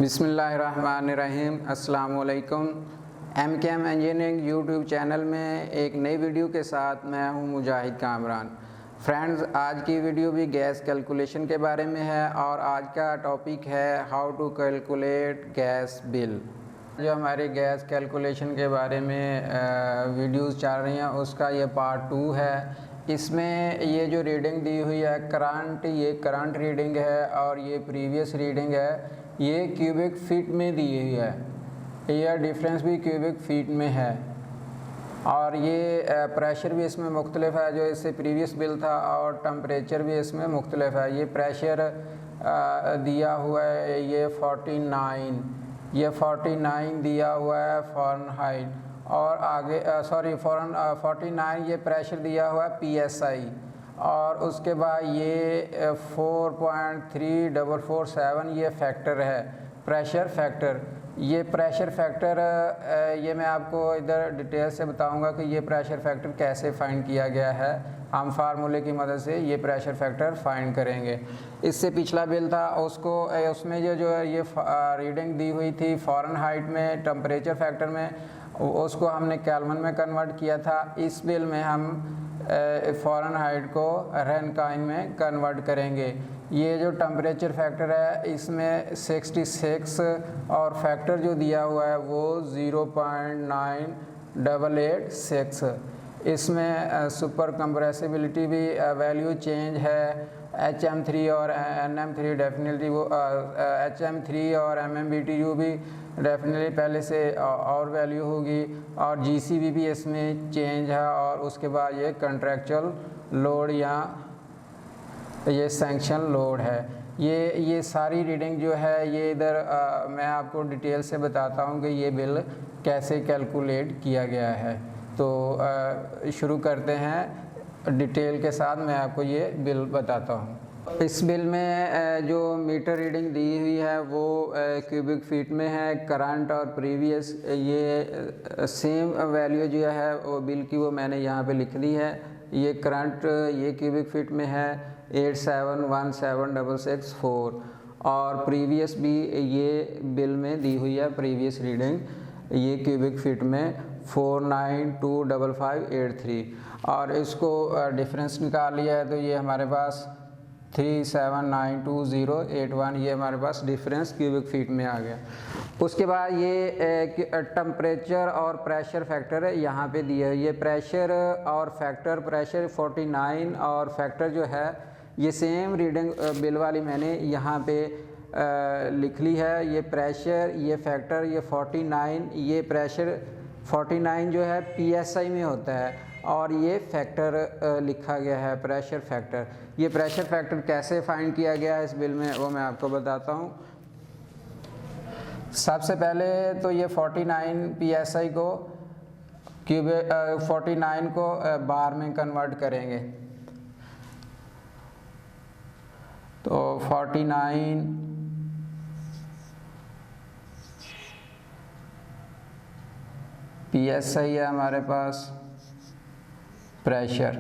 बिस्मिल्लाहिर्रहमानिर्रहीम। अस्सलाम वालेकुम। एमकेएम इंजीनियरिंग यूट्यूब चैनल में एक नई वीडियो के साथ मैं हूं मुजाहिद कामरान। फ्रेंड्स, आज की वीडियो भी गैस कैलकुलेशन के बारे में है और आज का टॉपिक है how to calculate gas bill. जो हमारे गैस कैलकुलेशन के बारे में वीडियोस चल रही हैं उसका ये पार्ट 2 है। इसमें ये जो रीडिंग दी हुई है ये करंट रीडिंग है और ये प्रीवियस रीडिंग है। ये क्यूबिक फीट में दी हुई है, यह डिफरेंस भी क्यूबिक फीट में है और ये प्रेशर भी इसमें मुख्तलिफ है जो इससे प्रीवियस बिल था और टेम्परेचर भी इसमें मुख्तलिफ है। ये प्रेशर दिया हुआ है, ये 49 दिया हुआ है फ़ारेनहाइट और आगे 49 ये प्रेशर दिया हुआ है PSI और उसके बाद ये 4.3447 ये फैक्टर है, प्रेशर फैक्टर। ये प्रेशर फैक्टर ये मैं आपको इधर डिटेल से बताऊंगा कि ये प्रेशर फैक्टर कैसे फाइंड किया गया है। हम फार्मूले की मदद से ये प्रेशर फैक्टर फाइंड करेंगे। इससे पिछला बिल था उसमें जो है ये रीडिंग दी हुई थी फ़ारेनहाइट में टेम्परेचर फैक्टर में, उसको हमने केल्विन में कन्वर्ट किया था। इस बिल में हम फ़ारेनहाइट को रैंकाइन में कन्वर्ट करेंगे। ये जो टेम्परेचर फैक्टर है इसमें 66 और फैक्टर जो दिया हुआ है वो 0.9886। इसमें सुपर कंप्रेसिबिलिटी भी वैल्यू चेंज है। HM3 और NM3 डेफिनेटली वो HM3 और MMBTU भी डेफिनेटली पहले से और वैल्यू होगी और GCB भी इसमें चेंज है और उसके बाद ये कॉन्ट्रैक्चुअल लोड या ये सैंक्शन लोड है। ये सारी रीडिंग जो है ये इधर मैं आपको डिटेल से बताता हूँ कि ये बिल कैसे कैलकुलेट किया गया है। तो शुरू करते हैं डिटेल के साथ, मैं आपको ये बिल बताता हूँ। इस बिल में जो मीटर रीडिंग दी हुई है वो क्यूबिक फीट में है। करंट और प्रीवियस ये सेम वैल्यू जो है वो बिल की वो मैंने यहाँ पे लिख दी है। ये करंट ये क्यूबिक फीट में है 87176664 और प्रीवियस भी ये बिल में दी हुई है। प्रीवियस रीडिंग ये क्यूबिक फीट में 492553 और इसको डिफरेंस निकाल लिया है तो ये हमारे पास 37928081 ये हमारे पास डिफरेंस क्यूबिक फीट में आ गया। उसके बाद ये टेम्परेचर और प्रेशर फैक्टर है यहाँ पे दिए है। ये प्रेशर और फैक्टर, प्रेशर 49 और फैक्टर जो है ये सेम रीडिंग बिल वाली मैंने यहाँ पे लिख ली है। ये प्रेशर, ये फैक्टर, ये 49, ये प्रेशर 49 जो है PSI में होता है और ये फैक्टर लिखा गया है प्रेशर फैक्टर। ये प्रेशर फैक्टर कैसे फाइंड किया गया है इस बिल में वो मैं आपको बताता हूँ। सबसे पहले तो ये 49 PSI को 49 को बार में कन्वर्ट करेंगे तो 49 PSI है हमारे पास प्रेशर।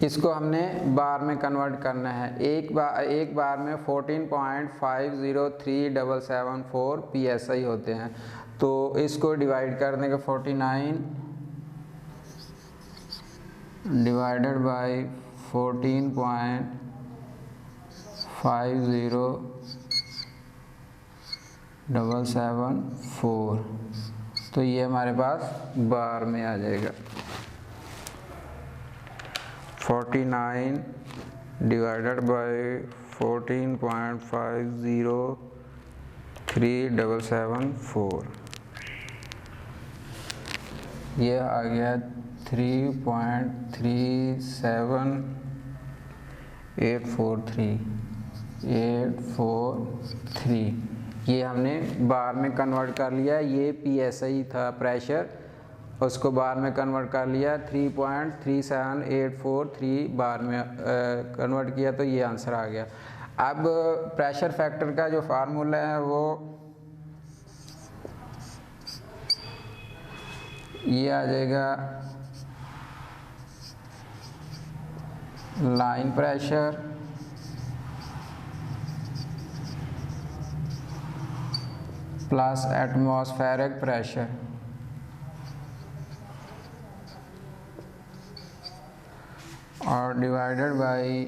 इसको हमने बार में कन्वर्ट करना है। एक बार में 14.503774 PSI होते हैं तो इसको डिवाइड कर देंगे 49 डिवाइडेड बाय 14.507774 तो ये हमारे पास बार में आ जाएगा। 49 डिवाइडेड बाय 14.503774 ये आ गया 3.37843 ये हमने बार में कन्वर्ट कर लिया। ये PSI था प्रेशर, उसको बार में कन्वर्ट कर लिया। 3.37843 बार में कन्वर्ट किया तो ये आंसर आ गया। अब प्रेशर फैक्टर का जो फार्मूला है वो ये आ जाएगा line pressure plus atmospheric pressure और divided by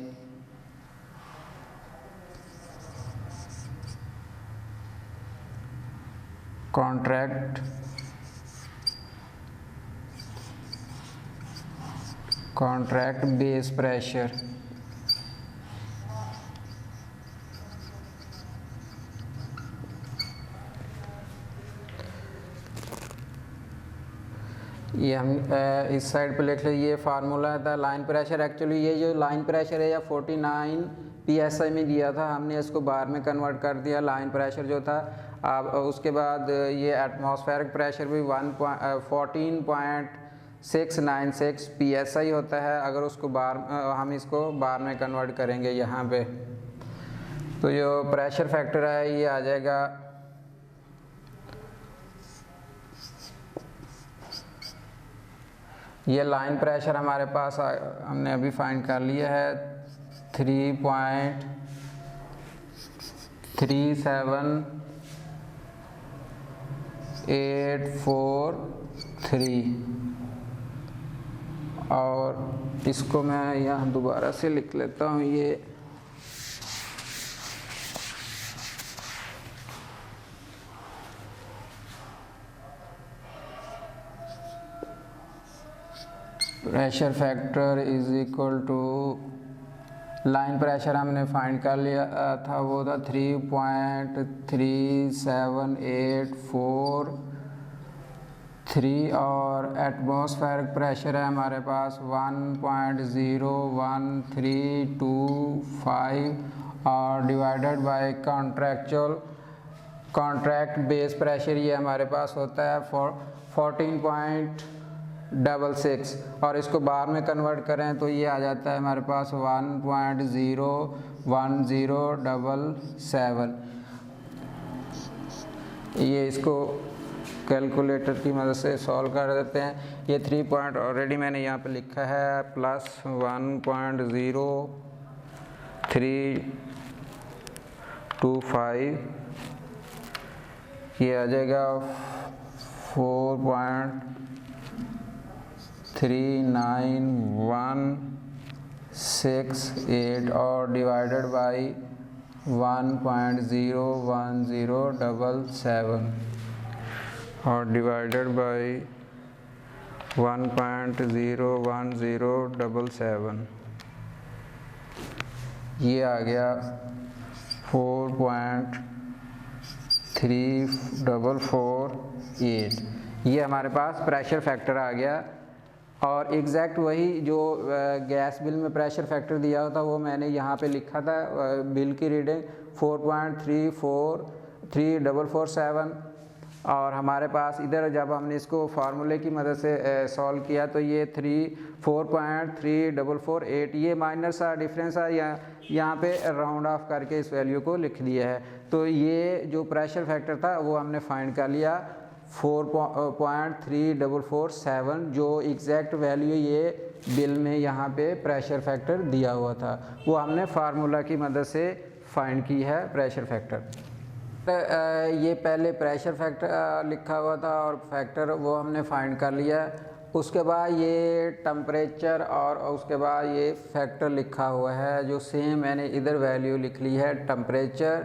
contract base pressure. ये हम इस साइड पे लिख लें, ये फार्मूला था लाइन प्रेशर। एक्चुअली ये जो लाइन प्रेशर है या 49 psi में दिया था, हमने इसको बार में कन्वर्ट कर दिया लाइन प्रेशर जो था। अब उसके बाद ये एटमॉस्फेरिक प्रेशर भी 14.696 psi होता है। अगर उसको हम इसको बार में कन्वर्ट करेंगे यहाँ पे, तो जो प्रेशर फैक्टर है ये आ जाएगा ये लाइन प्रेशर हमारे पास हमने अभी फाइंड कर लिया है 3.37843 और इसको मैं यहाँ दोबारा से लिख लेता हूँ। ये pressure factor is equal to line pressure हमने फाइंड कर लिया था, वो था 3.37843 और एटमॉस्फेरिक प्रेशर है हमारे पास 1.01325 और divided bye contract base pressure ये हमारे पास होता है 14.66 और इसको बार में कन्वर्ट करें तो ये आ जाता है हमारे पास 1.01077। ये इसको कैलकुलेटर की मदद से सॉल्व कर देते हैं। ये 3 पॉइंट ऑलरेडी मैंने यहाँ पे लिखा है, प्लस 1.0325 ये आ जाएगा 4.39168 और डिवाइडेड बाई 1.01077 और डिवाइडेड बाई 1.01077 ये आ गया 4.3448। ये हमारे पास प्रेशर फैक्टर आ गया और एग्जैक्ट वही जो गैस बिल में प्रेशर फैक्टर दिया होता वो मैंने यहाँ पे लिखा था। बिल की रीडिंग 4.3447 और हमारे पास इधर जब हमने इसको फार्मूले की मदद से सॉल्व किया तो ये 4.3448 ये माइनर सा डिफरेंस है, यहाँ पे राउंड ऑफ करके इस वैल्यू को लिख दिया है। तो ये जो प्रेशर फैक्टर था वो हमने फाइंड कर लिया 4.3447 जो एग्जैक्ट वैल्यू ये बिल में यहाँ पे प्रेशर फैक्टर दिया हुआ था, वो हमने फार्मूला की मदद से फाइंड की है प्रेशर फैक्टर। ये पहले प्रेशर फैक्टर लिखा हुआ था और फैक्टर वो हमने फाइंड कर लिया। उसके बाद ये टेम्परेचर और उसके बाद ये फैक्टर लिखा हुआ है, जो सेम मैंने इधर वैल्यू लिख ली है टेम्परेचर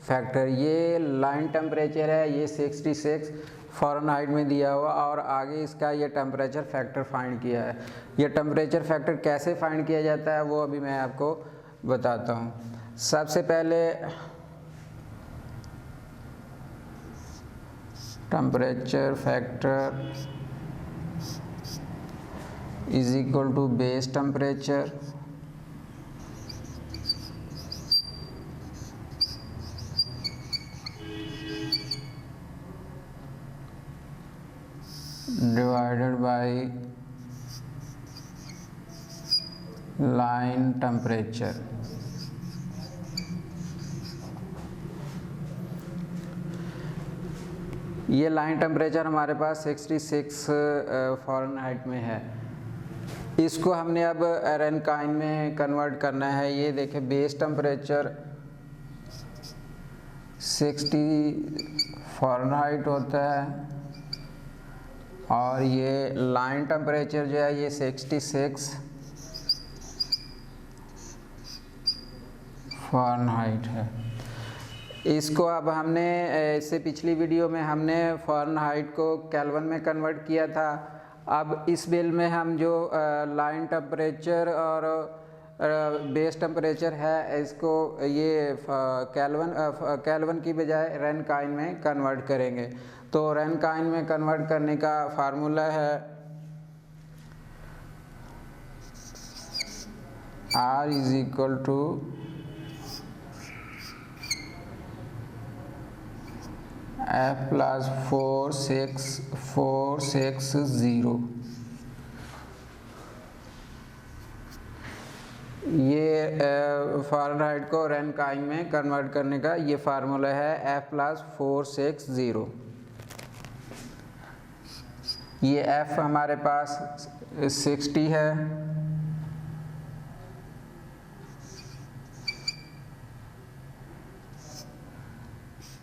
फैक्टर। ये लाइन टेम्परेचर है, ये 66 फ़ारेनहाइट में दिया हुआ और आगे इसका ये टेम्परेचर फैक्टर फाइंड किया है। ये टेम्परेचर फैक्टर कैसे फाइंड किया जाता है वो अभी मैं आपको बताता हूँ। सबसे पहले temperature factor is equal to base temperature divided by line temperature. ये लाइन टेम्परेचर हमारे पास 66 फ़ारेनहाइट में है। इसको हमने अब एरेनकाइन में कन्वर्ट करना है। ये देखें बेस टेम्परेचर 60 फ़ारेनहाइट होता है और ये लाइन टेम्परेचर जो है ये 66 फ़ारेनहाइट है। इसको अब हमने इससे पिछली वीडियो में हमने फ़ारेनहाइट को केल्विन में कन्वर्ट किया था। अब इस बिल में हम जो लाइन टेम्परेचर और बेस टेम्परेचर है इसको ये केल्विन की बजाय रैनकाइन में कन्वर्ट करेंगे। तो रैनकाइन में कन्वर्ट करने का फार्मूला है R is equal to F plus 46460। ये फ़ारेनहाइट को रैनकाइन में कन्वर्ट करने का ये फार्मूला है F प्लस 460। ये F हमारे पास 60 है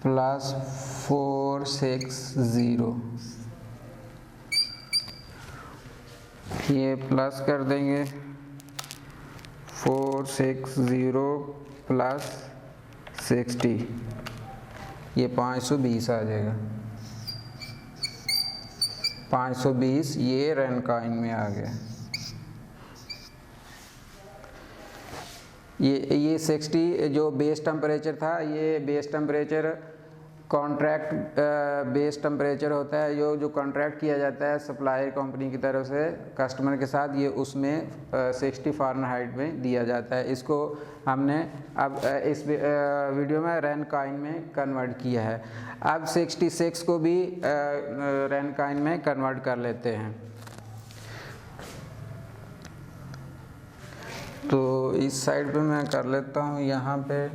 प्लस 460, ये प्लस कर देंगे 460 प्लस 60, ये 520 आ जाएगा। 520 ये रैनकाइन में आ गया। ये 60 जो बेस टेम्परेचर था, ये base temperature contract base temperature होता है जो कॉन्ट्रैक्ट किया जाता है सप्लायर कंपनी की तरफ से कस्टमर के साथ, ये उसमें 60 फ़ारेनहाइट में दिया जाता है। इसको हमने अब इस वीडियो में रैनकाइन में कन्वर्ट किया है। अब 66 को भी रैनकाइन में कन्वर्ट कर लेते हैं। तो इस साइड पे मैं कर लेता हूँ, यहाँ पे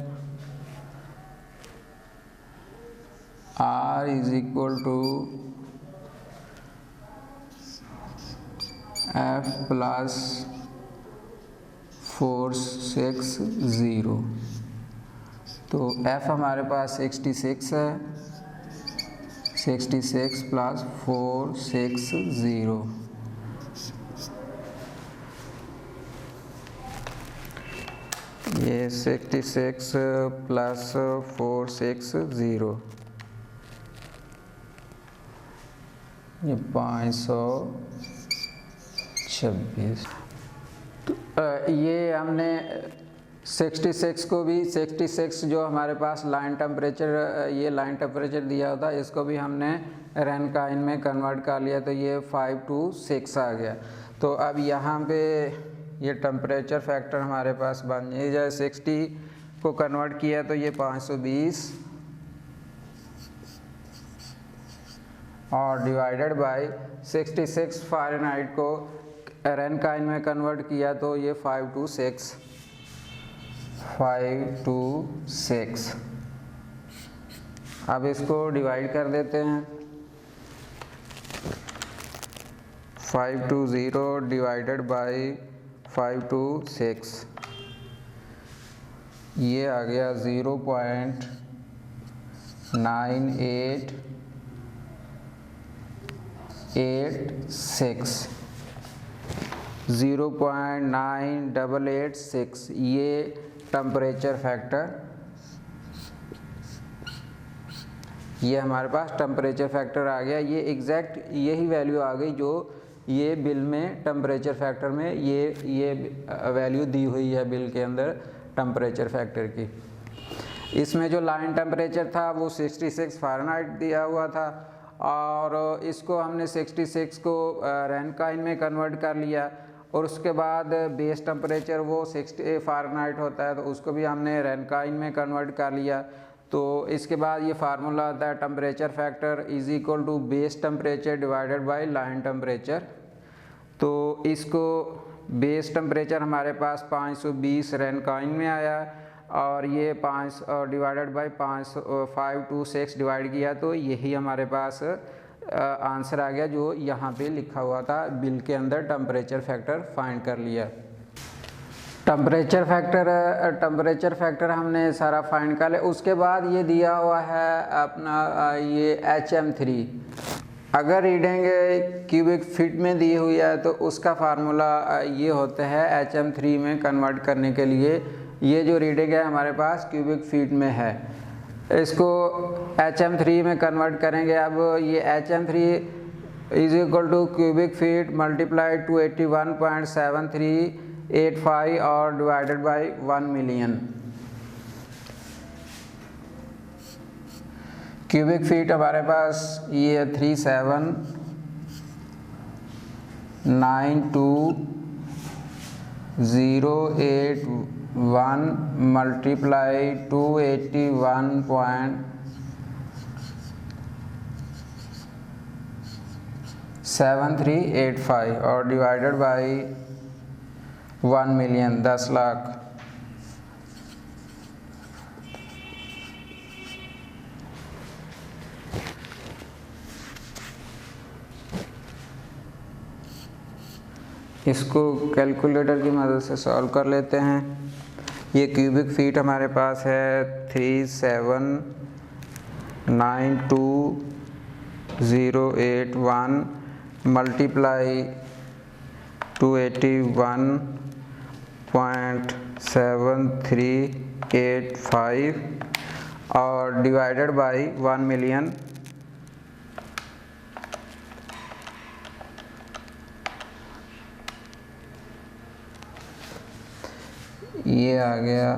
R is equal to F plus 460। तो F हमारे पास 66 है, 66 प्लस 460, ये 66 प्लस 460, ये 526। तो ये हमने 66 को भी 66 जो हमारे पास लाइन टेम्परेचर, ये लाइन टेम्परेचर दिया होता है, इसको भी हमने रैनकाइन में कन्वर्ट कर लिया, तो ये 526 आ गया। तो अब यहाँ पे ये टेम्परेचर फैक्टर हमारे पास बन जाए, 60 को कन्वर्ट किया तो ये 520 और डिवाइडेड बाय 66 फ़ारेनहाइट को रैनकाइन में कन्वर्ट किया तो ये 526। अब इसको डिवाइड कर देते हैं। 520 डिवाइडेड बाय 526, ये आ गया 0.9886, 0.9886 ये टेम्परेचर फैक्टर, ये हमारे पास टेम्परेचर फैक्टर आ गया। ये एग्जैक्ट यही वैल्यू आ गई जो ये बिल में टेम्परेचर फैक्टर में ये वैल्यू दी हुई है बिल के अंदर टेम्परेचर फैक्टर की। इसमें जो लाइन टेम्परेचर था वो 66 फ़ारेनहाइट दिया हुआ था और इसको हमने 66 को रैनकाइन में कन्वर्ट कर लिया और उसके बाद बेस टेम्परेचर वो 60 फ़ारेनहाइट होता है, तो उसको भी हमने रैनकाइन में कन्वर्ट कर लिया। तो इसके बाद ये फार्मूला आता है temperature factor is equal to base temperature divided by line temperature. तो इसको बेस टेम्परेचर हमारे पास 520 रैनकाइन में आया और ये 5 डिवाइडेड बाय 526 डिवाइड किया तो यही हमारे पास आंसर आ गया जो यहाँ पे लिखा हुआ था बिल के अंदर टेम्परेचर फैक्टर फाइंड कर लिया। टेम्परेचर फैक्टर हमने सारा फाइंड कर लिया। उसके बाद ये दिया हुआ है अपना ये HM3। अगर रीडिंग क्यूबिक फीट में दी हुई है तो उसका फार्मूला ये होता है HM3 में कन्वर्ट करने के लिए। ये जो रीडिंग है हमारे पास क्यूबिक फीट में है, इसको HM3 में कन्वर्ट करेंगे। अब ये HM3 is equal to cubic feet multiplied 281.7385 और divided by 1 million. Cubic feet हमारे पास ये 3792081 मल्टीप्लाई 281.7385 और डिवाइडेड बाई 1 मिलियन, 10 लाख। इसको कैलकुलेटर की मदद से सॉल्व कर लेते हैं। ये क्यूबिक फीट हमारे पास है 3792081 मल्टीप्लाई 281.7385 और डिवाइडेड बाई 1 मिलियन। ये आ गया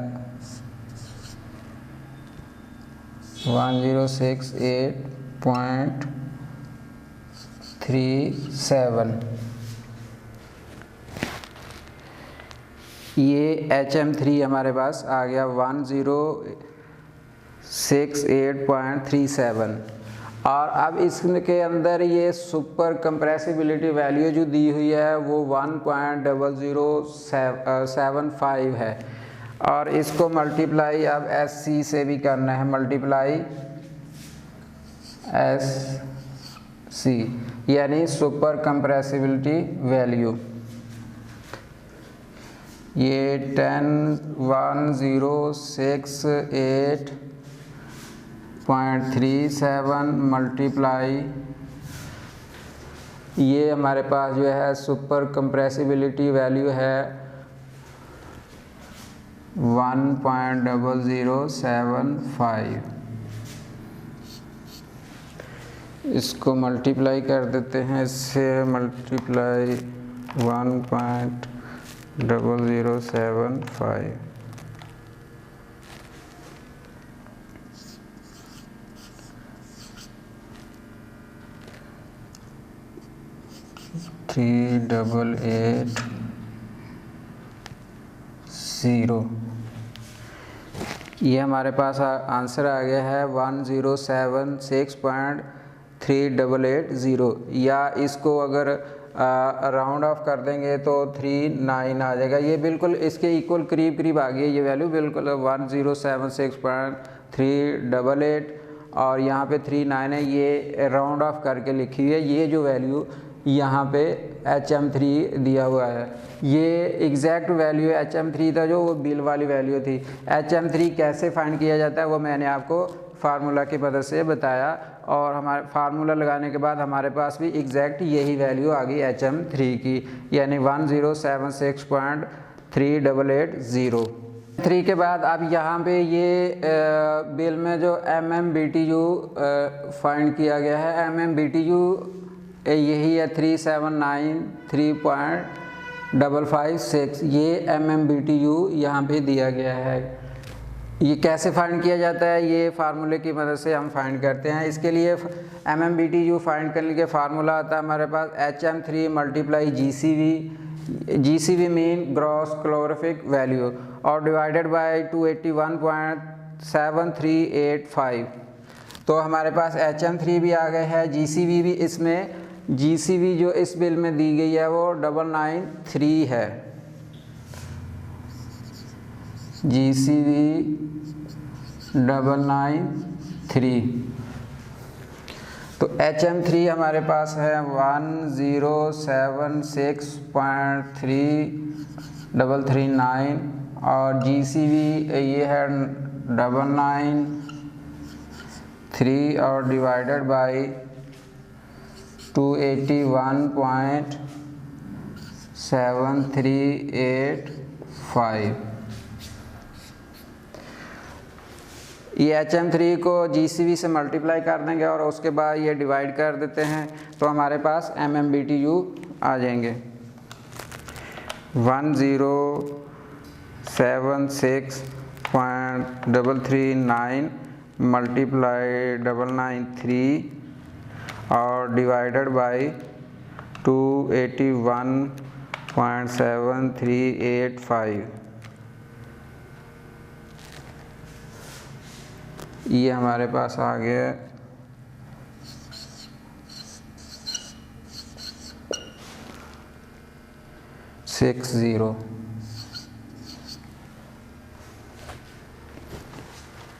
1068.37। ये HM3 हमारे पास आ गया 1068.37। और अब इसके अंदर ये सुपर कंप्रेसिबिलिटी वैल्यू जो दी हुई है वो 1.0075 है और इसको मल्टीप्लाई अब SC से भी करना है, मल्टीप्लाई SC यानी सुपर कंप्रेसिबिलिटी वैल्यू। ये 101068.37 मल्टीप्लाई ये हमारे पास जो है सुपर कंप्रेसिबिलिटी वैल्यू है 1.0075। इसको मल्टीप्लाई कर देते हैं इससे, मल्टीप्लाई 1.0075 3880। ये हमारे पास आंसर आ गया है 1076.3880 या इसको अगर राउंड ऑफ कर देंगे तो 39 आ जाएगा। ये बिल्कुल इसके इक्वल करीब करीब आ गई है ये वैल्यू, बिल्कुल 1076.388 और यहाँ पे 39 है, ये राउंड ऑफ करके लिखी हुई है। ये जो वैल्यू यहाँ पे HM3 दिया हुआ है ये एग्जैक्ट वैल्यू है HM3 था जो वो बिल वाली वैल्यू थी। HM3 कैसे फाइंड किया जाता है वो मैंने आपको फार्मूला की मदद से बताया और हमारे फार्मूला लगाने के बाद हमारे पास भी एग्जैक्ट यही वैल्यू आ गई HM3 की, यानी 1076.3880। 3 के बाद अब यहाँ पे ये बिल में जो MMBTU फाइंड किया गया है, MMBTU यही है 3793.556। ये MMBTU यहाँ पे दिया गया है। ये कैसे फाइंड किया जाता है, ये फार्मूले की मदद से हम फाइंड करते हैं। इसके लिए MMBTU फाइंड करने के फार्मूला आता है हमारे पास HM3 multiply GCV mean gross calorific value और डिवाइडेड बाय 281.7385। तो हमारे पास HM3 भी आ गए है, GCV भी। इसमें GCV जो इस बिल में दी गई है वो 993 है, GCV 993। तो HM3 हमारे पास है 1076.3 339 और GCV ये है 993 और डिवाइडेड बाई 281.7385। ये HM3 को GCV से मल्टीप्लाई कर देंगे और उसके बाद ये डिवाइड कर देते हैं तो हमारे पास MMBTU आ जाएंगे। 1076.339 मल्टीप्लाई 993 और डिवाइडेड बाई 281.7385। ये हमारे पास आ गया 60।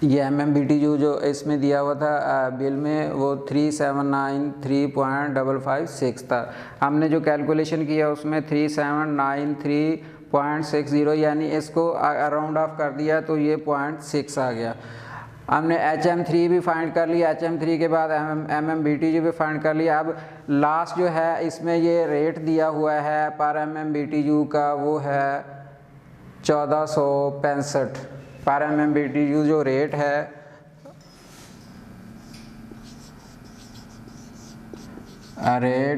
ये MMBTU जो इसमें दिया हुआ था बिल में वो 3793.556 था। हमने जो कैलकुलेशन किया उसमें 3793.60 यानी इसको राउंड ऑफ कर दिया तो ये 0.6 आ गया। हमने HM3 भी फाइंड कर लिया, HM3 के बाद MMBTU भी फाइंड कर लिया। अब लास्ट जो है इसमें ये रेट दिया हुआ है पर MMBTU का वो है 1465 पर MMBTU जो रेट है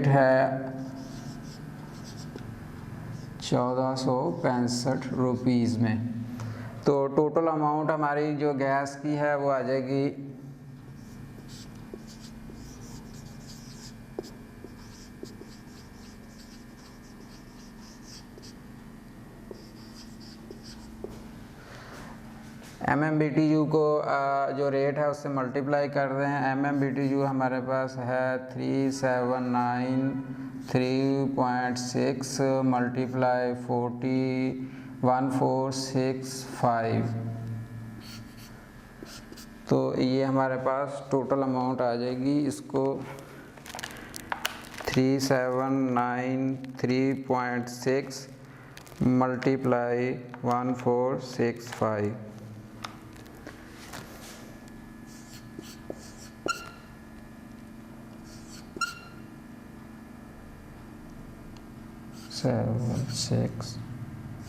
है 1465 रुपीज़ में। तो टोटल अमाउंट हमारी जो गैस की है वो आ जाएगी MMBTU को जो रेट है उससे मल्टीप्लाई कर रहे हैं। MMBTU हमारे पास है 3793.6 मल्टीप्लाई 1465। तो ये हमारे पास टोटल अमाउंट आ जाएगी। इसको 3793.6 मल्टीप्लाई 1465। Seven six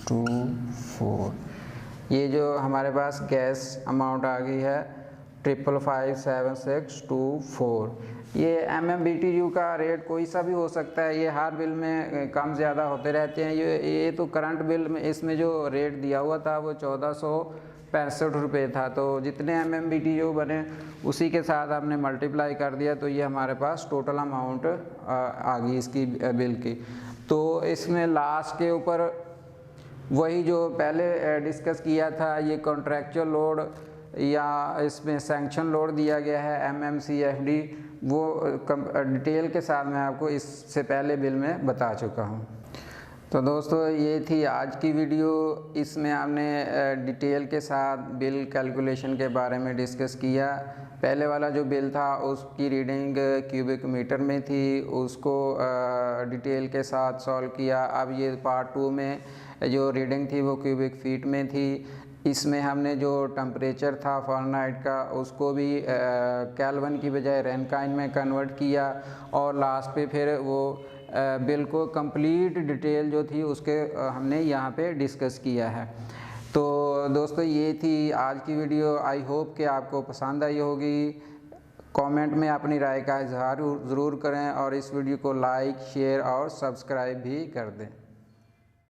24। ये जो हमारे पास गैस अमाउंट आ गई है 5557624। ये MMBTU का रेट कोई सा भी हो सकता है, ये हर बिल में कम ज़्यादा होते रहते हैं। ये तो करंट बिल में इसमें जो रेट दिया हुआ था वो 1465 रुपये था। तो जितने MMBTU बने उसी के साथ हमने मल्टीप्लाई कर दिया तो ये हमारे पास टोटल अमाउंट आ गई इसकी बिल की। तो इसमें लास्ट के ऊपर वही जो पहले डिस्कस किया था, ये कॉन्ट्रैक्चुअल लोड या इसमें सैंक्शन लोड दिया गया है MMCFD, वो डिटेल के साथ मैं आपको इससे पहले बिल में बता चुका हूँ। तो दोस्तों ये थी आज की वीडियो। इसमें हमने डिटेल के साथ बिल कैलकुलेशन के बारे में डिस्कस किया। पहले वाला जो बिल था उसकी रीडिंग क्यूबिक मीटर में थी, उसको डिटेल के साथ सॉल्व किया। अब ये पार्ट 2 में जो रीडिंग थी वो क्यूबिक फीट में थी। इसमें हमने जो टेम्परेचर था फ़ारेनहाइट का उसको भी केल्विन की बजाय रेनकाइन में कन्वर्ट किया और लास्ट पे फिर वो बिल को कंप्लीट डिटेल जो थी उसके हमने यहाँ पे डिस्कस किया है। तो दोस्तों ये थी आज की वीडियो। आई होप कि आपको पसंद आई होगी। कमेंट में अपनी राय का इजहार ज़रूर करें और इस वीडियो को लाइक, शेयर और सब्सक्राइब भी कर दें।